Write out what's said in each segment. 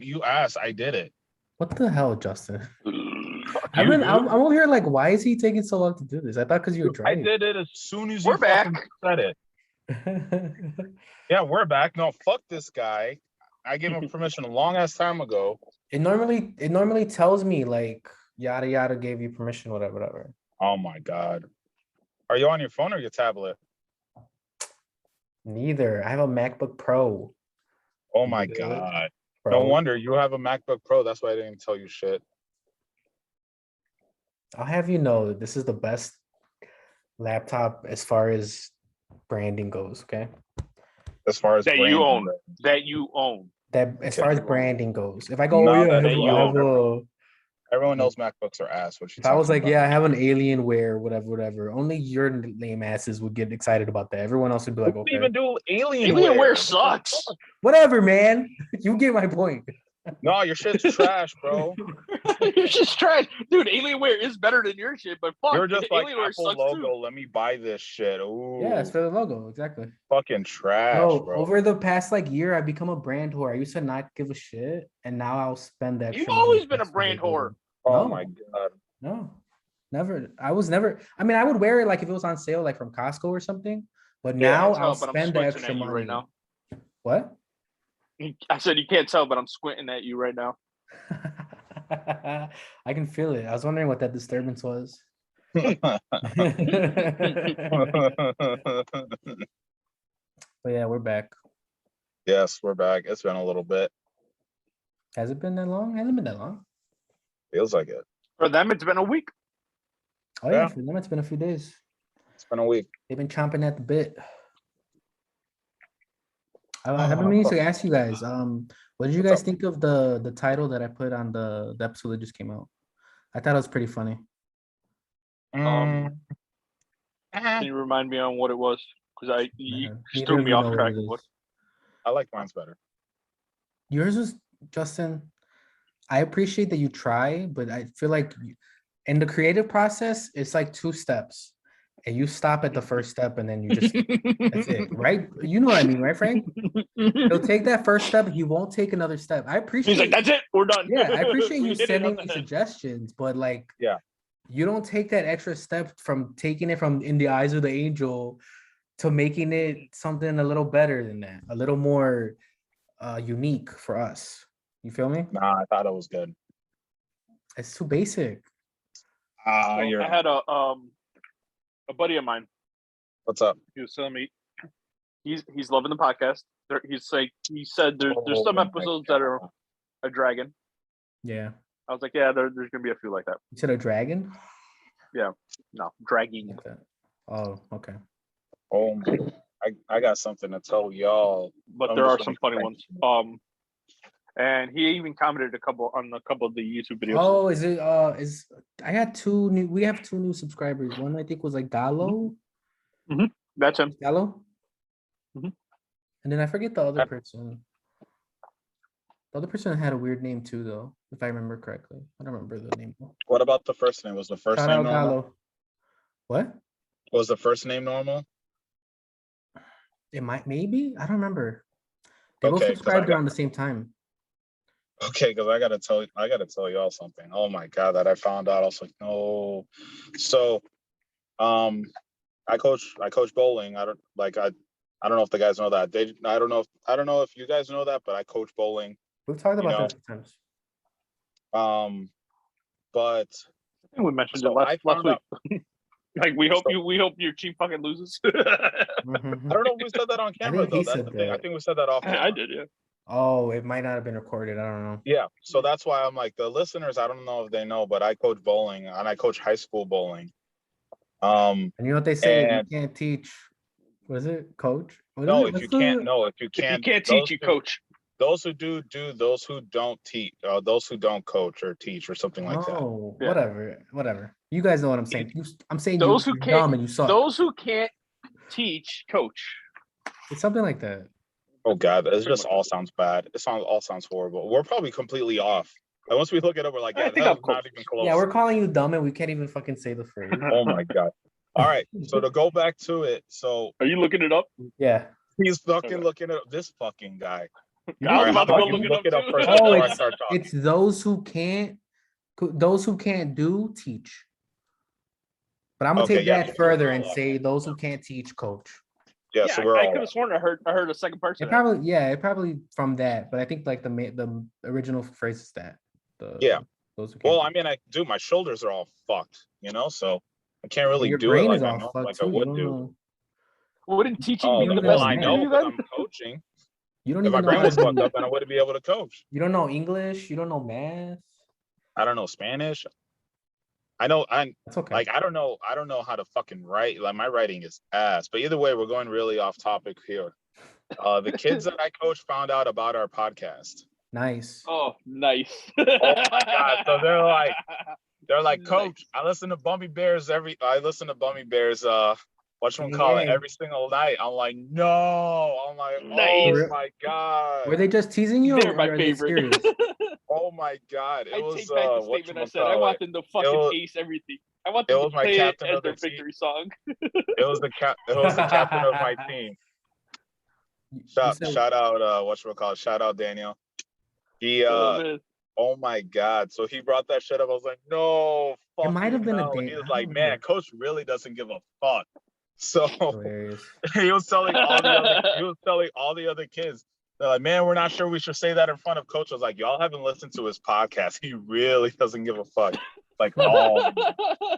You asked. I did it. What the hell, Justin? I'm I'm over here like, why is he taking so long to do this? I thought because you were I driving. did it as soon as We're you fucking back. said it. Yeah, we're back. No, fuck this guy. I gave him permission a long ass time ago. It normally tells me like yada yada gave you permission, whatever. Oh my god. Are you on your phone or your tablet? Neither. I have a MacBook Pro. Oh my Neither, god. bro. No wonder you have a MacBook Pro. That's why I didn't tell you shit. I'll have you know this is the best laptop as far as branding goes. Okay. As far as That branding you own. goes. That you own. That as far as branding goes. If I go, No, oh yeah, that you I have own. a. Everyone knows MacBooks are ass. What you If I was talking like, about? yeah, I have an Alienware, whatever. Only your lame asses would get excited about that. Everyone else would be like, Who okay, even do Alienware sucks. whatever, man. You get my point. No, your shit's trash, bro. You're just trash. Dude, Alienware is better than your shit, but fuck, You're just like Alienware Apple sucks logo. too. Let me buy this shit. Ooh, Yeah, it's for the logo, exactly. fucking trash, No, bro. over the past like year, I've become a brand whore. I used to not give a shit, and now I'll spend the extra You've money always been a just for the brand logo. whore. Oh No. my god. No, never. I was never. I mean, I would wear it like if it was on sale, like from Costco or something. But Yeah, now I can I'll tell, but I'm spend the squinting extra at you money. right now. What? I said you can't tell, but I'm squinting at you right now. I can feel it. I was wondering what that disturbance was. But yeah, we're back. Yes, we're back. It's been a little bit. Has it been that long? Hasn't been that long. Feels like it. For them, it's been a week. Oh yeah, Yeah. for them it's been a few days. It's been a week. They've been chomping at the bit. I've been meaning to ask you guys. What did you What's guys up? think of the title that I put on the episode that just came out? I thought it was pretty funny. Can you remind me on what it was? Because you Neither threw of me you off know what track it of what. is. I like mine's better. Yours was, Justin. I appreciate that you try, but I feel like in the creative process, it's like 2 steps, and you stop at the first step, and then you just that's it, right? You know what I mean, right, Frank? He'll take that first step, he won't take another step. I appreciate. He's like, that's it, we're done. Yeah, I appreciate We you hit it on sending the me head. suggestions, but like, Yeah. you don't take that extra step from taking it from in the eyes of the angel to making it something a little better than that, a little more unique for us. You feel me? Nah, I thought it was good. It's too basic. So You're I had a buddy of mine. what's up? He was telling me he's loving the podcast. He said there's some Oh my episodes that are God. a dragon. Yeah. I was like, yeah, there's gonna be a few like that. You said a dragon? No, dragging. Like that. Oh, okay. Oh my, I got something to tell y'all. But I'm there just are gonna some funny thank ones. And he even commented on a couple of the YouTube videos. Oh, is it is I had we have 2 new subscribers. One I think was like Gallo. That's him. Gallo? Mhm. And then I forget the other person. The other person had a weird name too, though, if I remember correctly. I don't remember the name. What about the first name? Was the first Shout name out normal? Gallo. What? Was the first name normal? It might, maybe? I don't remember. They both Okay, 'cause subscribed around the same time. Okay, because I gotta tell y'all something. Oh my god, that I found out. I was like, no. So, I coach bowling. I don't know if the guys know that. I don't know if you guys know that, but I coach bowling. We've talked You about know, that a few times. But I think we mentioned so it I last found out. week. Like we hope So- your team fucking loses. I don't know if we said that on camera think he though. That's said the thing. I that. think we said that off camera. I did, yeah. Oh, it might not have been recorded. I don't know. Yeah, so that's why I'm like the listeners. I don't know if they know, but I coach bowling and I coach high school bowling. And you know what they say? And- You can't teach. What is it, coach? What no, is it? if you What's can't, the- no, if you If you can't, can't those teach, you who- coach. Those who do. Those who don't teach. Those who don't coach or teach or something like that. No, Yeah. whatever. You guys know what I'm saying. I'm saying Those who you're dumb can't and you suck. those who can't teach, coach. It's something like that. Oh god, it Pretty just much. all sounds bad. All sounds horrible. We're probably completely off. And once we look it up, we're like, I yeah, think that I'm was not close. even close. Yeah, we're calling you dumb and we can't even fucking say the phrase. Oh my god. All right. So to go back to it, so Are you looking it up? Yeah. he's fucking Okay. looking at this fucking guy. You I was don't about to go fucking look it up too. first Oh, before I start talking. it's those who can't do teach. But I'm gonna Okay, take yeah, that further and say those who can't teach coach. Yeah, Yeah, so we're I all could have sworn I heard a second person. It probably from that, but I think like the original phrase is that. Yeah. Those who can't. Well, I mean, my shoulders are all fucked, so I can't really Your do it brain like is I all know, fucked like I too. You would don't do. know. Wouldn't teaching Oh, be the even well, best know I thing to know do because then? I'm coaching. You don't If my even know brain how was to fucked do. up, then I wouldn't be able to coach. You don't know English. You don't know math. I don't know Spanish. I know That's okay. like I don't know how to fucking write. Like my writing is ass. But either way, we're going really off topic here. The kids that I coach found out about our podcast. Nice. Oh, nice. Oh my god! So they're like, Coach, Nice. I listen to Bummy Bears Yay. every single night. I'm like, no. I'm like, Nice. oh my god. Were they just teasing you, They're or my are they favorite. serious? Oh my god. It I was take back the statement I said. I want them to fucking ace everything. I want them to was my play it captain as of the their team. victory song. It was the captain of my team. Shout out shout out Daniel. He Man. oh my god. So he brought that shit up. I was like, no, It might have been a no. day. He was I like, don't man, know. coach really doesn't give a fuck. So Hilarious. he was telling all the other kids. They're like, man, we're not sure we should say that in front of coach. I was like, y'all haven't listened to his podcast. He really doesn't give a fuck. Like, oh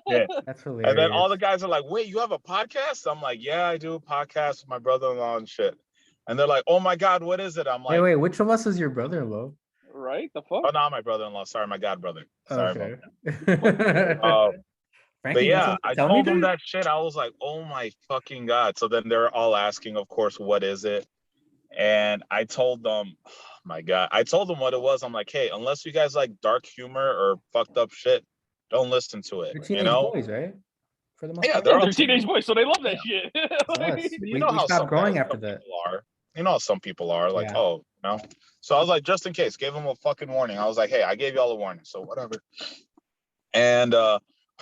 yeah. That's And then hilarious. all the guys are like, wait, you have a podcast? I'm like, yeah, I do a podcast with my brother-in-law and shit. And they're like, oh my God, what is it? I'm like, Wait, which of us is your brother-in-law? Right? The fuck? oh, not my brother-in-law. Sorry, my god brother. Sorry Okay. about that. But Frankie, yeah, I tell me told them that. that shit. I was like, oh my fucking God. So then they're all asking, of course, what is it? And I told them, oh my God, I told them what it was. I'm like, hey, unless you guys like dark humor or fucked up shit, don't listen to it. They're You teenage know? boys, right? For the most Yeah, part. they're all They're teenage boys, so they love that shit. It's Like, us. You We know how stopped some growing guys, after some that. people are. You know how some people are like, Yeah. oh, no. So I was like, just in case, gave them a fucking warning. I was like, hey, I gave y'all a warning, so whatever. And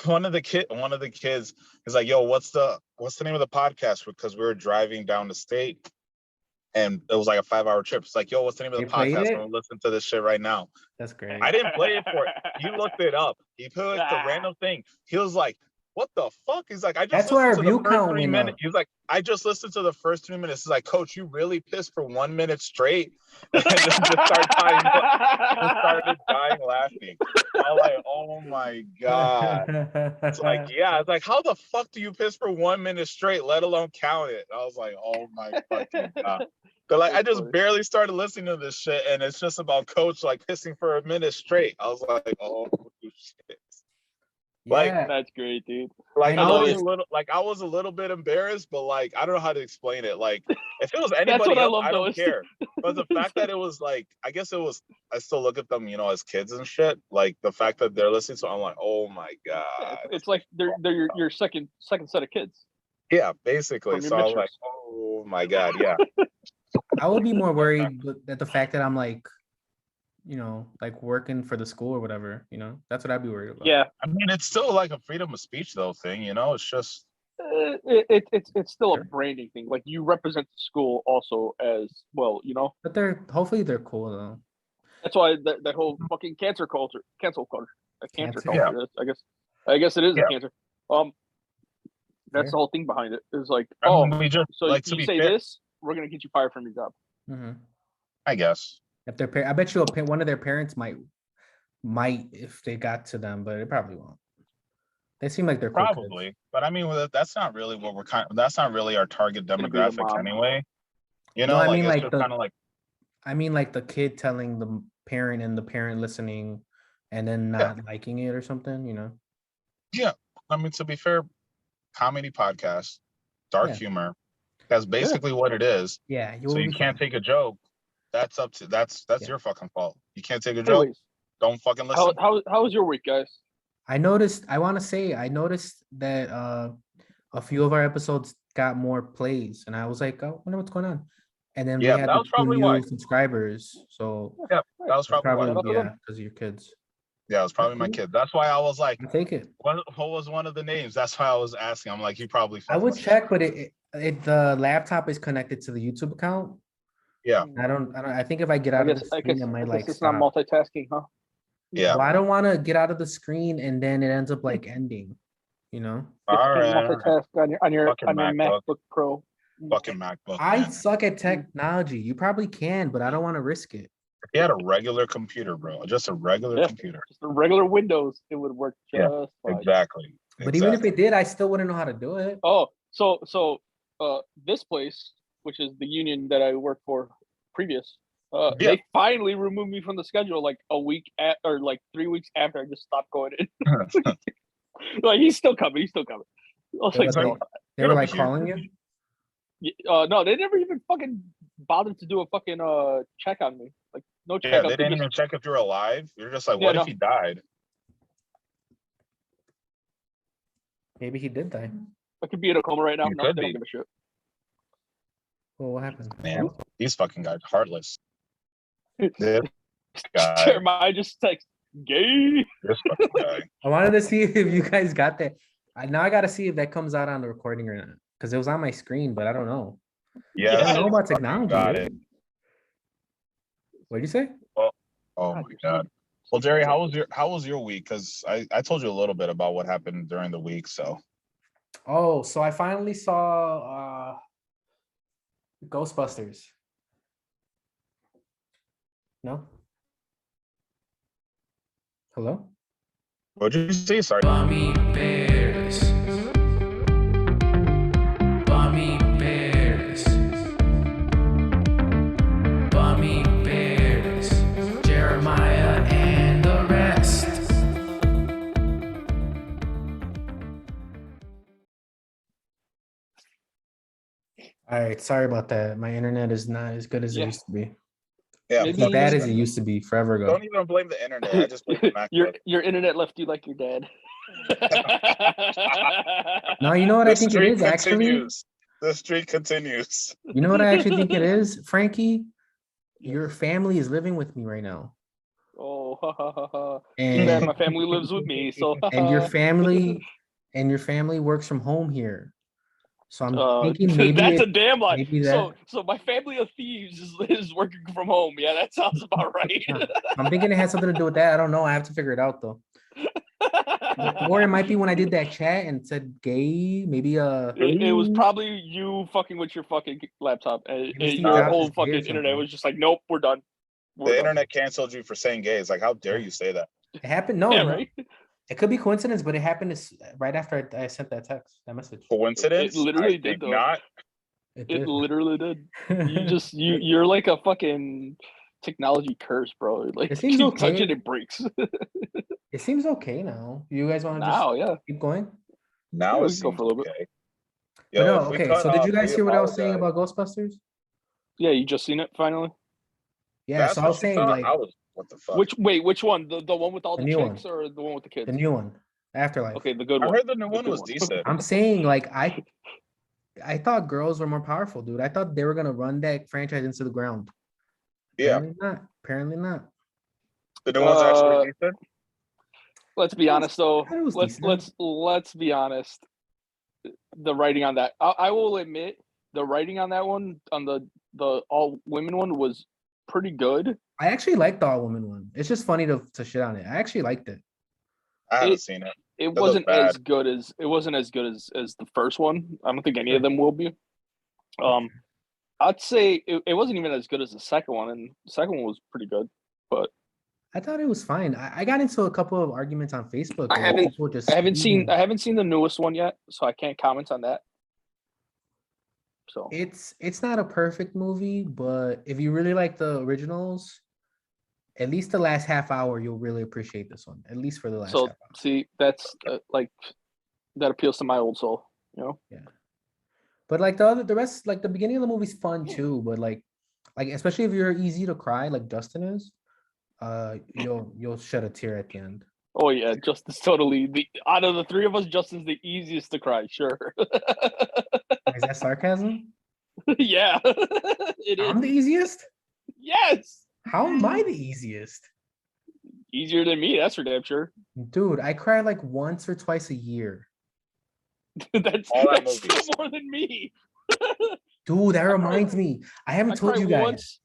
one of the kids is like, yo, what's the name of the podcast? Because we were driving down the state and it was like a 5-hour trip. It's like, yo, what's the name of the They played podcast? it? I'm gonna listen to this shit right now. That's great. I didn't play it for it. He looked it up. He put like the random thing. He was like, what the fuck? He's like, I just That's why listened our to the view first count 3 went minutes. up. He's like, I just listened to the first 3 minutes. He's like, Coach, you really pissed for 1 minute straight, and then just started dying laughing. I was like, oh my God. It's like, yeah. It's like, how the fuck do you piss for 1 minute straight, let alone count it? I was like, oh my fucking God. But like, I just barely started listening to this shit, and it's just about Coach like pissing for a minute straight. I was like, oh shit. Like, Yeah, That's great, dude. like I I was noticed. a little bit embarrassed, but like I don't know how to explain it. Like if it was That's anybody what I else, love I don't most. care. But the fact that it was like, I guess it was, I still look at them, as kids and shit. Like the fact that they're listening to, I'm like, oh my Yeah, God. it's like they're your second set of kids. Yeah, basically. From your So I was like, mistress. oh my God, yeah. I would be more worried at the fact that I'm like, like working for the school or whatever. That's what I'd be worried about. Yeah, I mean, it's still like a freedom of speech though thing, It's just it's still a Sure. branding thing. Like you represent the school also as well. But hopefully they're cool though. That's why that whole fucking cancel culture, a cancer Cancer. culture. Yeah. I guess it is Yeah. a cancer. That's Fair. the whole thing behind it. It's like, I mean, we just so like to you be say fair, this, we're gonna get you fired from your job. Mhm. I guess. If I bet you one of their parents might if they got to them, but it probably won't. They seem like they're cool kids. Probably. But I mean, that's not really that's not really our target gonna be the demographic mom. anyway. No, I mean, it's like just kind of like, I mean, like the kid telling the parent and the parent listening and then not liking it or something, yeah. I mean, to be fair, comedy podcast, dark Yeah. humor. That's basically what it is. Yeah. So you can't take a joke. That's Yeah. your fucking fault. You can't take a joke. Anyways, Don't fucking listen. how was your week, guys? I noticed that a few of our episodes got more plays, and I was like, oh, I wonder what's going on. And then Yeah, we had that the was 2 probably new why. subscribers, so Yeah, that was probably why. Shout out to them. because of your kids. Yeah, it was probably my Cool. kid. That's why I was like, I take it. what was one of the names? That's why I was asking. I'm like, he probably. I would check, but the laptop is connected to the YouTube account, Yeah. I think if I get out of the screen, I might like it's not stop. multitasking, huh? Yeah. Well, I don't want to get out of the screen and then it ends up like ending, you know? If All you can right. multitask on your Fucking MacBook. MacBook Pro. Fucking MacBook. I Man. suck at technology. You probably can, but I don't want to risk it. If you had a regular computer, bro, just a regular Yeah. computer. Just the regular Windows, it would work just Yeah, fine. Exactly. But even if it did, I still wouldn't know how to do it. Oh, so this place, which is the union that I worked for previous, Yeah. they finally removed me from the schedule like a week or like 3 weeks after I just stopped going in. Like he's still coming. I was like, no, They were like calling you? no, they never even fucking bothered to do a fucking check on me. Like no check. Yeah, they didn't even check if you're alive. You're just like, what if he died? Maybe he did die. I could be in a coma right now. You No, could they don't be. give a shit. Well, what happened? Man, these fucking guys heartless. This guy, Jeremiah just text gay. this fucking guy. I wanted to see if you guys got that. Now I got to see if that comes out on the recording or not. Because it was on my screen, but I don't know. Yeah, I don't know Yes. about technology. got dude. it. What'd you say? Oh my god. Well, Jerry, how was your week? Because I told you a little bit about what happened during the week. So Oh, so I finally saw Ghostbusters. No? Hello? what'd you see? Sorry. Bummy bears. Bummy bears. Bummy bears. Jeremiah and the rest. All right, sorry about that. My internet is not as good as it Yeah. used to be. Yeah, Maybe As bad just- as it used to be forever ago. Don't even blame the internet. I just blame the MacBook. your internet left you like your dad. No, you know what I The think it streak is actually? continues. The streak continues. You know what I actually think it is, Frankie? Your family is living with me right now. Oh, ha, ha, ha, ha. Too And bad my family lives with me. So and your family works from home here. So I'm thinking maybe that's a damn lie. maybe that- So my family of thieves is working from home. Yeah, that sounds about right. I'm thinking it has something to do with that. I don't know. I have to figure it out though. Or it might be when I did that chat and said gay, maybe It was probably you fucking with your fucking laptop. And Maybe Steve your Jobs whole is gay or fucking internet something. was just like, nope, we're done. We're The done. internet canceled you for saying gay. It's like, how dare you say that? it happened. No, Yeah, no, right. it could be coincidence, but it happened right after I sent that text, that message. Coincidence? It literally I did, think though. not. It It did. literally did. You're like a fucking technology curse, bro. Like It seems you okay. touch it, it breaks. It seems okay now. You guys want to just Now, yeah. keep going? Now Yeah, it we can go seems for a little bit. okay. But Yo, no, if we okay. cut So did you off, guys we hear what I was saying apologize. about Ghostbusters? Yeah, you just seen it finally. Yeah, That's so I what was you saying thought? like I was, what the fuck? Which one? The one with all The the new chicks one. or the one with the kids? the new one, Afterlife. Okay, the good I one. heard the new The one good was one. decent. I'm saying like I thought girls were more powerful, dude. I thought they were gonna run that franchise into the ground. Yeah, Apparently not. Apparently not. the new one's actually decent. Let's be honest though. It was Let's decent. let's be honest. The writing on that, I will admit, the writing on that one, on the all women one, was pretty good. I actually liked the all woman one. It's just funny to shit on it. I actually liked it. I haven't seen it. It looked wasn't as bad. good as the first one. I don't think any of them will be. I'd say it wasn't even as good as the second one, and the second one was pretty good. But I thought it was fine. I got into a couple of arguments on Facebook. I where haven't- people just I haven't screaming. seen the newest one yet, so I can't comment on that. So It's not a perfect movie, but if you really like the originals, at least the last half hour, you'll really appreciate this one. At least for the last half hour. see, that's like that appeals to my old soul, you know. But like the rest, like the beginning of the movie's fun too. But like especially if you're easy to cry, like Justin is, you'll shed a tear at the end. Oh yeah, Justin's totally out of the three of us, Justin's the easiest to cry. Sure. Is that sarcasm? Yeah, it is. I'm the easiest? Yes, How am I the easiest? easier than me. That's for damn sure. Dude, I cry like once or twice a year. that's All that that's movies. still more than me. Dude, that I cried- reminds me. I haven't I told cry you guys. once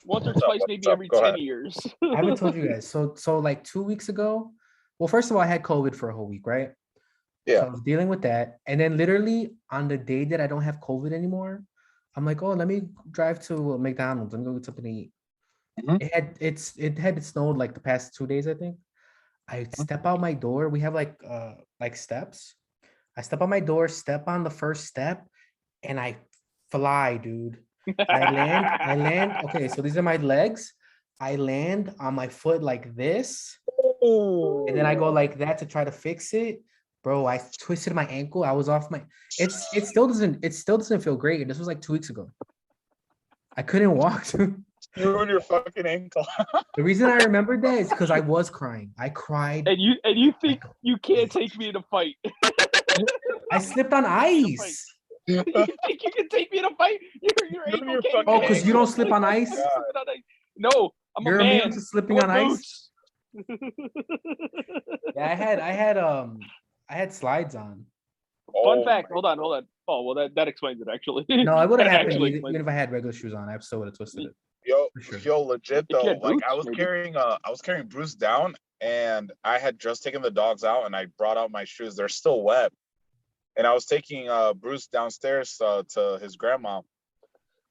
or What's up? twice, What's maybe up? every Go 10 ahead. years. I haven't told you guys. So like 2 weeks ago. Well, first of all, I had COVID for a whole week, right? So Yeah. I was dealing with that. And then literally on the day that I don't have COVID anymore, I'm like, oh, let me drive to McDonald's. Let me go get something to eat. Mhm. It had snowed like the past 2 days, I think. I step out my door. We have like steps. I step out my door, step on the first step, and I fly, dude. I land. Okay, so these are my legs. I land on my foot like this, and then I go like that to try to fix it. Bro, I twisted my ankle. I was off my. It still doesn't feel great. This was like 2 weeks ago. I couldn't walk. Dude. You ruined your fucking ankle. The reason I remembered that is because I was crying. I cried. And you think Like, you can't take me in a fight? I slipped on ice. You think you can take me in a fight? Your Ruin ankle your can't fucking Oh, because you ankle. don't slip on ice? No, I'm You're a immune man. to slipping Wear on ice? boots. Yeah, I had slides on. Fun Oh fact. my- Hold on. Oh well, that explains it actually. No, it would have That happened actually even, explains even if I had regular shoes on. I still would have twisted it. Yo, For sure. yo, legit If you though. had Like boots, I was maybe. carrying Bruce down, and I had just taken the dogs out, and I brought out my shoes. They're still wet, and I was taking Bruce downstairs to his grandma,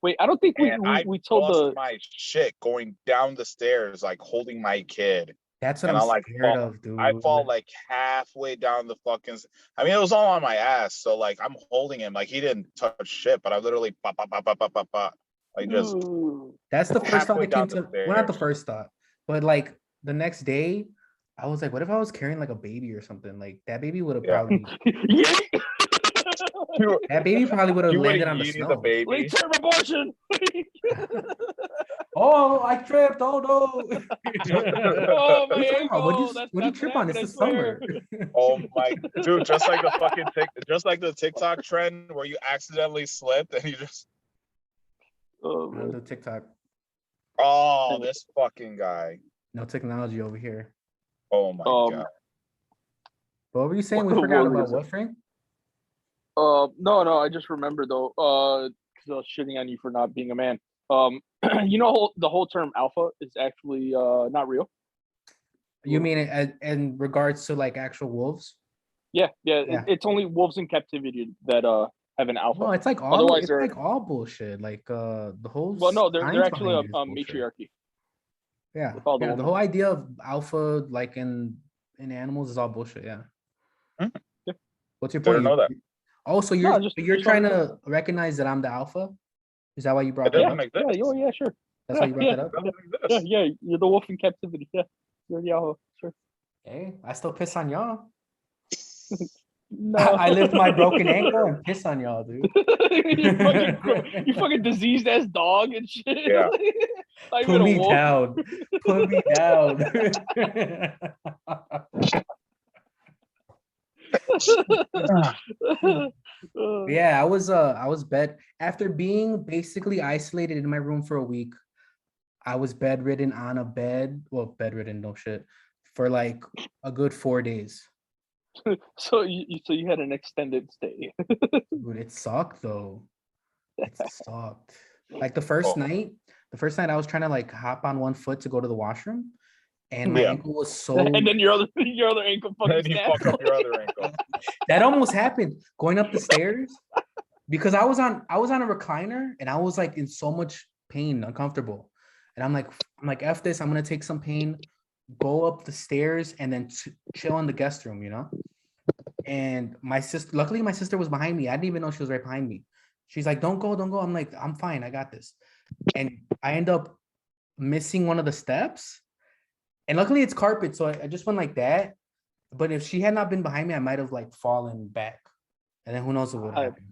Wait, I don't think and I we told lost the. my shit going down the stairs, like holding my kid. That's what And I'm I'm like, scared fall- of, dude. I fall like halfway down the fucking. I mean, it was all on my ass, so like I'm holding him, like he didn't touch shit, but I literally pop, pop, pop, pop, pop, pop, pop, like just Ooh. That's the first thought halfway that came down to. the Well, not the stairs. first thought, but like the next day, I was like, what if I was carrying like a baby or something? Like that baby would have Yeah. probably. Yeah. That baby probably would have You would landed have on the yeeted the snow. Late baby. term abortion. Oh, I tripped. Oh no. Oh, my What are you talking about? What'd ankle. you what you trip on? It's the summer. Oh my dude, just like the fucking just like the TikTok trend where you accidentally slipped and you just Oh, On man. the TikTok. oh this fucking guy. No technology over here. Oh my Um, god. What were you saying? We What forgot were we about gonna what, Frank? No, I just remembered though, because I was shitting on you for not being a man. You know, the whole term alpha is actually not real. You mean in regards to like actual wolves? Yeah. Yeah. It's only wolves in captivity that have an alpha. No, it's like all Otherwise, it's they're like all bullshit. Like the whole well, no, they're science actually behind it is a bullshit. matriarchy. Yeah, with all the yeah. The women. whole idea of alpha, like in animals, is all bullshit. Yeah. Mhm. Yeah. What's your Didn't point? know that. Oh, so No, just trying wanted to recognize that I'm the alpha? Is that why you brought It that doesn't up? exist. Yeah, sure. That's why you brought yeah, that up. It doesn't exist. Yeah, you're the wolf in captivity. Yeah, you're the alpha. Sure. Hey, I still piss on y'all. No, I lift my broken ankle and piss on y'all, dude. you fucking diseased ass dog and shit. Yeah. Not even Put a me wolf. down. Put me down. Yeah, I was bed after being basically isolated in my room for a week. I was bedridden on a bed. Well, bedridden, no shit, for like a good 4 days. So you had an extended stay. Dude, it sucked though. It sucked. Like the first Oh. night, I was trying to like hop on one foot to go to the washroom, and my Yeah. ankle was so And then your other ankle fucking Then you snapped. fuck up your other ankle. that almost happened going up the stairs because I was on a recliner and I was like in so much pain, uncomfortable. And I'm like, F this, I'm gonna take some pain, go up the stairs and then chill in the guest room, you know? And luckily my sister was behind me. I didn't even know she was right behind me. She's like, don't go. I'm like, I'm fine, I got this. And I end up missing one of the steps. And luckily it's carpet, so I just went like that. But if she had not been behind me, I might have like fallen back. And then who knows what would have happened.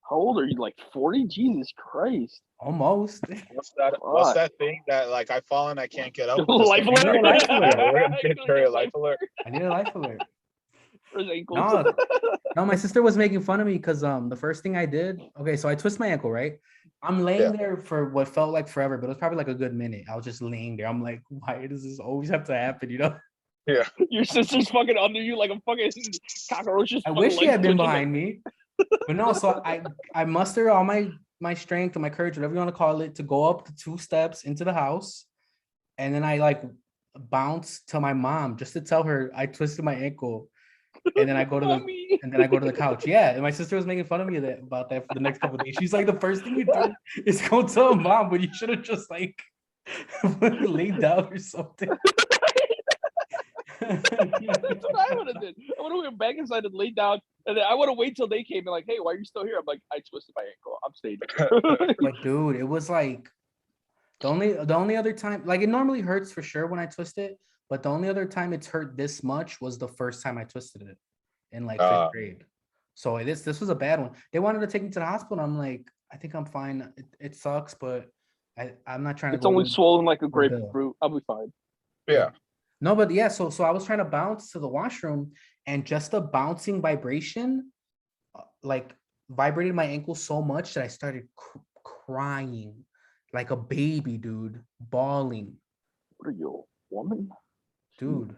How old are you? Like 40? Jesus Christ. Almost. What's that thing that like I fall and I can't get up? Life Just alert. Life alert. Carry a life alert. I need a life alert. For his ankles. No, my sister was making fun of me because the first thing I did, okay, so I twist my ankle, right? I'm laying there for what felt like forever, but it was probably like a good minute. I was just laying there. I'm like, why does this always have to happen, you know? Yeah. Your sister's fucking under you like a fucking cockroach. I wish she had been behind me. But no, so I muster all my my strength or my courage, whatever you want to call it, to go up the 2 steps into the house. And then I like bounce to my mom just to tell her I twisted my ankle. And then I go to Bummy. the couch. Yeah. And my sister was making fun of me about that for the next couple of days. She's like, the first thing you do is go tell mom, but you should have just like laid down or something. That's what I would have did. I would have went back inside and laid down, and then I would have waited till they came and like, hey, why are you still here? I'm like, I twisted my ankle. I'm staying here. But dude, it was like the only other time, like it normally hurts for sure when I twist it, but the only other time it's hurt this much was the first time I twisted it in like 5th grade. So this was a bad one. They wanted to take me to the hospital. I'm like, I think I'm fine. It sucks, but I'm not trying to. It's only swollen like a grapefruit. I'll be fine. Yeah. No, but yeah, so I was trying to bounce to the washroom, and just the bouncing vibration, like vibrated my ankle so much that I started crying like a baby, dude, bawling. What are you, a woman? Dude,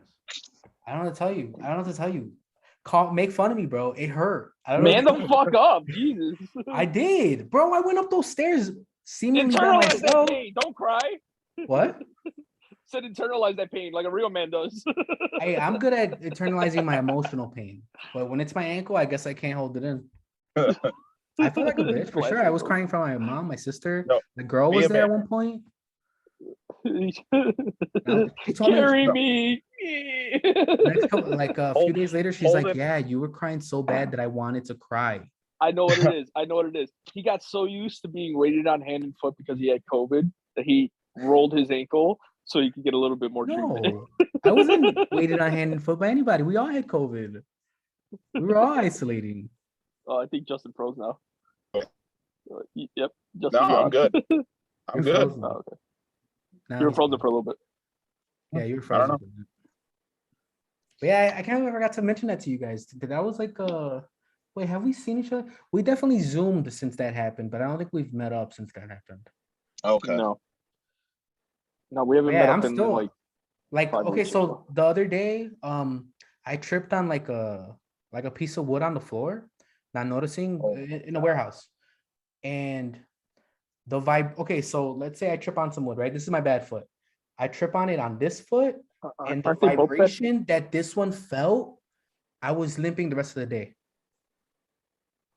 I don't know what to tell you. I don't know what to tell you. Make fun of me, bro. It hurt. I don't Man, know the fuck up, Jesus. I did, bro. I went up those stairs seemingly by Internalize that myself. pain. Don't cry. What? Said internalize that pain like a real man does. Hey, I'm good at internalizing my emotional pain, but when it's my ankle, I guess I can't hold it in. I feel like a bitch for sure. I was crying for my mom, my sister. No, the girl be was a there at man. one point. She told Carry me me. next couple, like a few days later, she's hold like, it. "Yeah, you were crying so bad that I wanted to cry." I know what it is. I know what it is. He got so used to being weighted on hand and foot because he had COVID that he rolled his ankle so he could get a little bit more treatment. No, I wasn't weighted on hand and foot by anybody. We all had COVID. We were all isolating. Oh, I think Justin froze now. Yep. No, Justin I'm good. I'm You're good. frozen. Oh, okay. Now You were he's frozen fine. for a little bit. Yeah, you were I don't frozen. But yeah, I kind of forgot to mention that to you guys. That was like wait, have we seen each other? We definitely Zoomed since that happened, but I don't think we've met up since that happened. Okay. No, we haven't But met yeah, up I'm in still like 5 okay. weeks or So the other day, I tripped on like a piece of wood on the floor, not noticing Oh. in a warehouse, and the vibe. Okay, so let's say I trip on some wood, right? This is my bad foot. I trip on it on this foot, and the Aren't they both bad? vibration that this one felt, I was limping the rest of the day.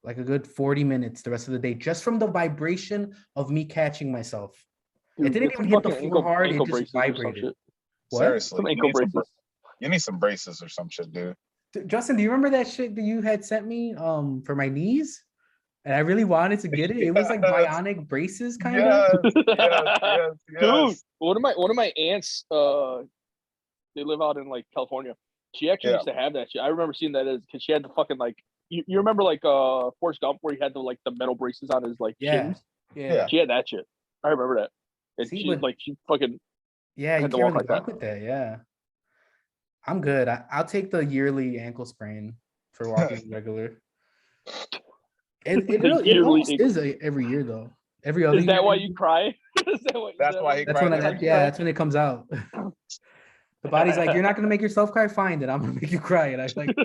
Like a good 40 minutes the rest of the day, just from the vibration of me catching myself. Dude, It didn't get even some hit the fucking floor hard, it ankle just braces or some vibrated. shit. What? Seriously, Some you ankle need some, braces. you need some braces or some shit, dude. Justin, do you remember that shit that you had sent me for my knees? And I really wanted to get it. It was like Yes. bionic braces, kind of. Yes. Dude, one of my aunts, they live out in like California. She actually used to have that shit. I remember seeing that as because she had the fucking like you remember like Forrest Gump where he had the like the metal braces on his like Yeah. shins? Yeah. She had that shit. I remember that. And See, she but- like she fucking Yeah, you had to can't walk really like that. walk with that. Yeah. I'm good. I'll take the yearly ankle sprain for walking regular. It Yearly almost ankle- is every year though. Every other is that year. why you cry? Is that why, That's why he That's cried when every yeah, year. that's when it comes out. The body's like, you're not gonna make yourself cry, fine, then I'm gonna make you cry. And I like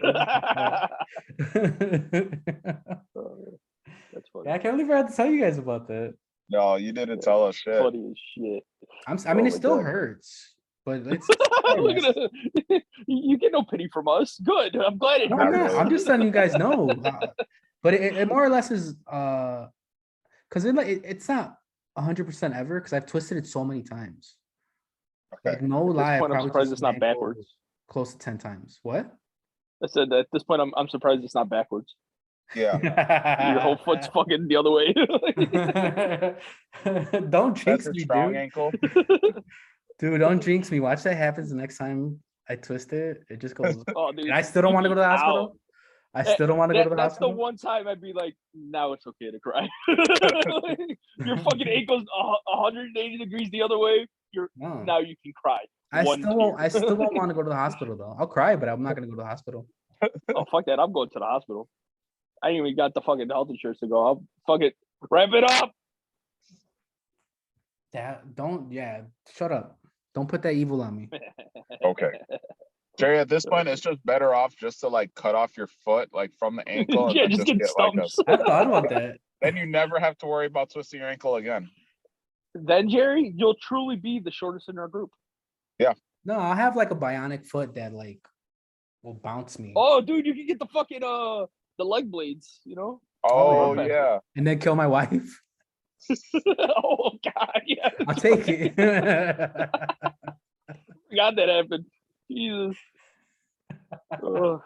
That's funny. yeah, I can't believe I had to tell you guys about that. No, you didn't tell us shit. Funny as shit. I mean, Oh it my still God. hurts, but it's Look at it. You get no pity from us. Good. I'm glad it no, Not I'm not. really. I'm just letting you guys know. But it more or less is because it's not 100% ever because I've twisted it so many times. Okay. Like no At this lie, I point, I'm probably surprised twisted it's my not ankle backwards. close to 10 times. What? I said at this point, I'm surprised it's not backwards. Yeah. Your whole foot's fucking the other way. Don't That's jinx a me, strong dude. ankle. Dude, don't jinx me. Watch that happens the next time I twist it. It just goes. Oh, dude, And I still don't want to go to the hospital. I still don't want to go to the That's the hospital. one time I'd be like, now it's okay to cry. Your fucking ankle's 180 degrees the other way. No. Now you can cry. I One still won't. tear. I still won't want to go to the hospital though. I'll cry, but I'm not gonna go to the hospital. Oh, fuck that. I'm going to the hospital. I ain't even got the fucking health insurance to go. I'll fuck it. Wrap it up. Yeah, shut up. Don't put that evil on me. Okay. Jerry, at this point, it's just better off just to like cut off your foot, like from the ankle, and Yeah, then just just get get like a stumps. I thought about that. then you never have to worry about twisting your ankle again. Then Jerry, you'll truly be the shortest in our group. No, I'll have like a bionic foot that like will bounce me Oh, dude, you can get the fucking the leg blades, you know? Oh yeah. yeah. and then kill my wife. Oh god, yeah. I'll take it. God, that happened. Jesus. Ugh.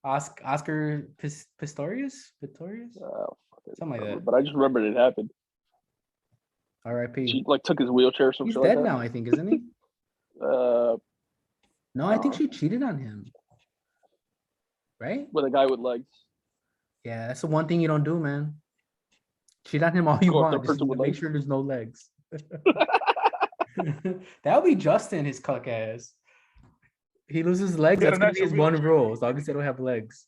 Oscar Pistorius? Oh, fucking Something like remember, that. but I just remembered it happened. R.I.P. She like took his wheelchair or some He's shit dead like now, I think, isn't he? that. No, I think Oh. she cheated on him. Right? With a guy with legs. Yeah, that's the one thing you don't do, man. Cheat on him all you Go after a want. Just person with make legs. sure there's no legs. That would be Justin, his cuck ass. He loses legs. Get That's an gonna be extra his one wheelchair. rule. As long as they don't have legs.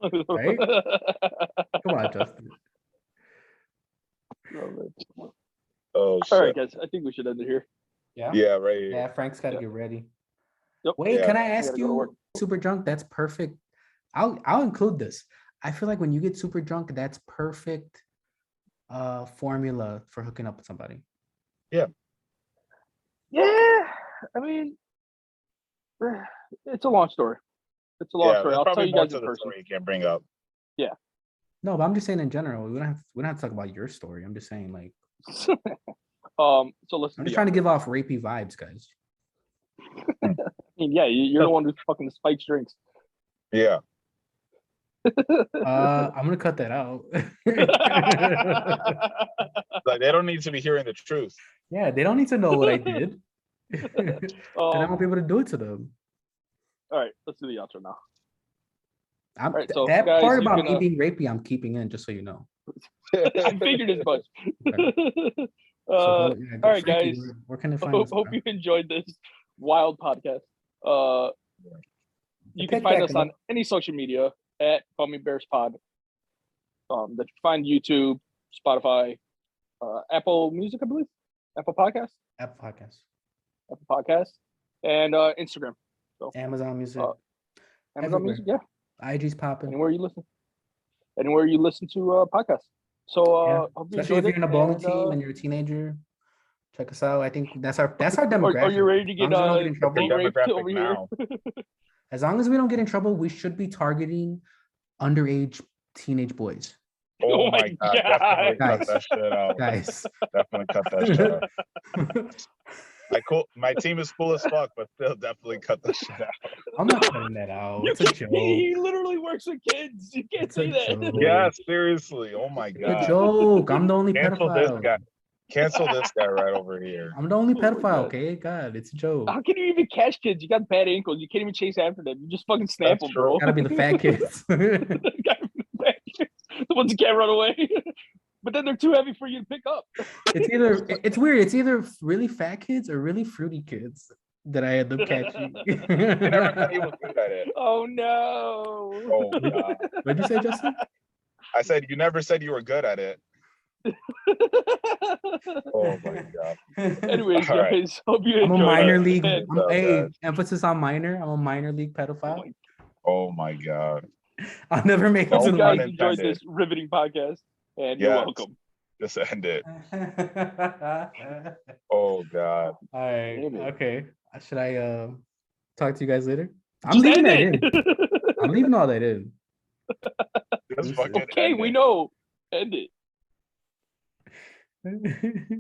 Right? Come on, Justin. Oh, man. Oh shit. All right, guys. I think we should end it here. Yeah. Yeah, right here. Yeah, Frank's gotta Yeah. get ready. Yep. Wait, Yeah. can I I ask gotta go to work. you, super drunk? That's perfect. I'll include this. I feel like when you get super drunk, that's perfect formula for hooking up with somebody. Yeah, I mean, it's a long story. It's a long Yeah, story. there's I'll tell probably you more guys to in the person. story you can't bring up. No, but I'm just saying in general. We don't have to talk about your story. I'm just saying, like, So listen. I'm just trying to give off rapey vibes, guys. I mean, yeah, you're the one who's fucking spikes drinks. Yeah. I'm gonna cut that out. Like they don't need to be hearing the truth. Yeah, they don't need to know what I did. And I won't be able to do it to them. All right, let's do the outro now. That guys, part you about can, me being rapey, I'm keeping in, just so you know. I figured as much. So all right, Frankie, guys. where can I find us? Hope bro? you enjoyed this wild podcast. You can Pick find back us on up. any social media at Bummy Bears Pod. That you find YouTube, Spotify, Apple Music, I believe, Apple Podcast, Apple Podcasts, and Instagram. So Amazon Music, Amazon everywhere. Music, yeah, IG's popping. anywhere you listen to podcasts. So Yeah. hope you Especially if enjoyed you're in it, a bowling and, team and you're a teenager, check us out. I think that's our demographic. Are you ready to As long get as we don't get in trouble, raped Demographic over here? now. as long as we don't get in trouble, we should be targeting underage teenage boys. Oh Oh my my god, definitely God. cut that shit out. Guys. Definitely cut that shit out. My team is cool as fuck, but still definitely cut that shit out. I'm not cutting that out. It's a joke. He literally works with kids. You can't It's a say that. joke. Yeah, seriously. Oh my It's a god. joke. I'm the only Cancel this pedophile. guy. Cancel this guy right over here. I'm the only Oh my pedophile, God. okay? God, it's a joke. How can you even catch kids? You got bad ankles. You can't even chase after them. You just fucking snap That's them, bro. Gotta be the fat kids. The ones who can't run away. But then they're too heavy for you to pick up. It's weird. It's either really fat kids or really fruity kids that I end up catching. You never said he was good at it. Oh no. Oh god. What'd you say, Justin? I said you never said you were good at it. Oh my god. Anyways, All right. guys, hope you I'm a enjoyed minor it. league. And- Hey, emphasis on minor. I'm a minor league pedophile. Oh my god. I'll never make it No to Hope the you guys pun enjoyed intended. this riveting podcast. And you're Yes. welcome. Just end it. All Oh god. right. Damn it. Okay. Should I talk to you guys later? I'm Just leaving end that in. it. I'm leaving all that in. Just fucking Okay, end we it. know. End it.